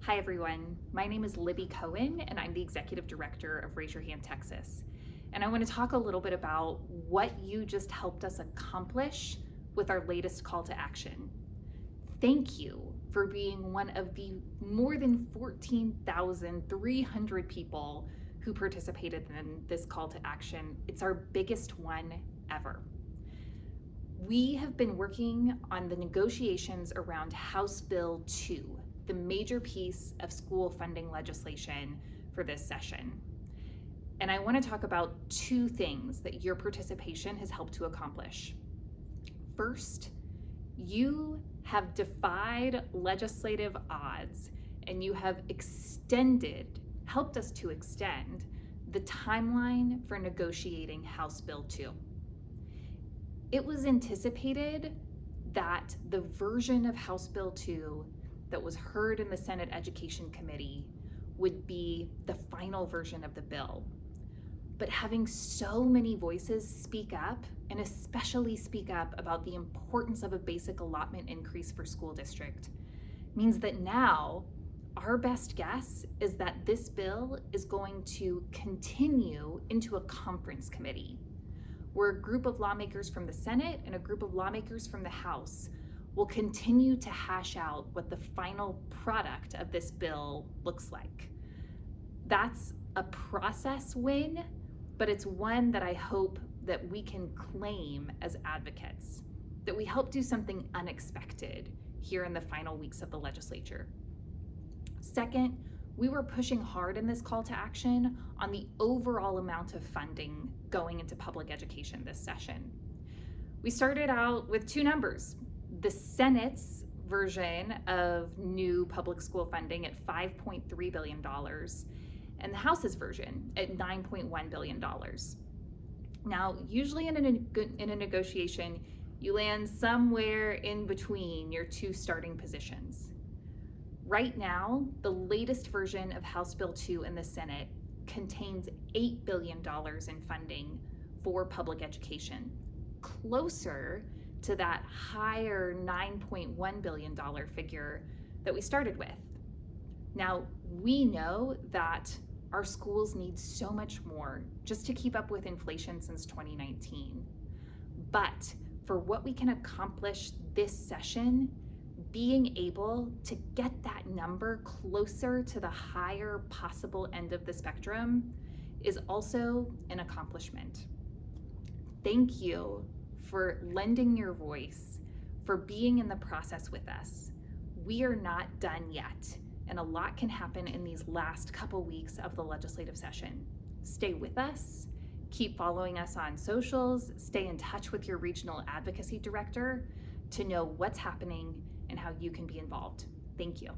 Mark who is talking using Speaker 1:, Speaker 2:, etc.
Speaker 1: Hi everyone, my name is Libby Cohen and I'm the Executive Director of Raise Your Hand Texas. And I want to talk a little bit about what you just helped us accomplish with our latest call to action. Thank you for being one of the more than 14,300 people who participated in this call to action. It's our biggest one ever. We have been working on the negotiations around House Bill 2, the major piece of school funding legislation for this session. And I want to talk about two things that your participation has helped to accomplish. First, you have defied legislative odds and you have helped us to extend the timeline for negotiating House Bill 2. It was anticipated that the version of House Bill 2 that was heard in the Senate Education Committee would be the final version of the bill. But having so many voices speak up, and especially speak up about the importance of a basic allotment increase for school district, means that now our best guess is that this bill is going to continue into a conference committee, where a group of lawmakers from the Senate and a group of lawmakers from the House will continue to hash out what the final product of this bill looks like. That's a process win, but it's one that I hope that we can claim as advocates, that we help do something unexpected here in the final weeks of the legislature. Second, we were pushing hard in this call to action on the overall amount of funding going into public education this session. We started out with two numbers: the Senate's version of new public school funding at $5.3 billion and the House's version at $9.1 billion. Now, usually in a negotiation, you land somewhere in between your two starting positions. Right now, the latest version of House Bill 2 in the Senate contains $8 billion in funding for public education, closer to that higher $9.1 billion figure that we started with. Now, we know that our schools need so much more just to keep up with inflation since 2019. But for what we can accomplish this session, being able to get that number closer to the higher possible end of the spectrum is also an accomplishment. Thank you for lending your voice, for being in the process with us. We are not done yet, and a lot can happen in these last couple weeks of the legislative session. Stay with us, keep following us on socials, stay in touch with your regional advocacy director to know what's happening and how you can be involved. Thank you.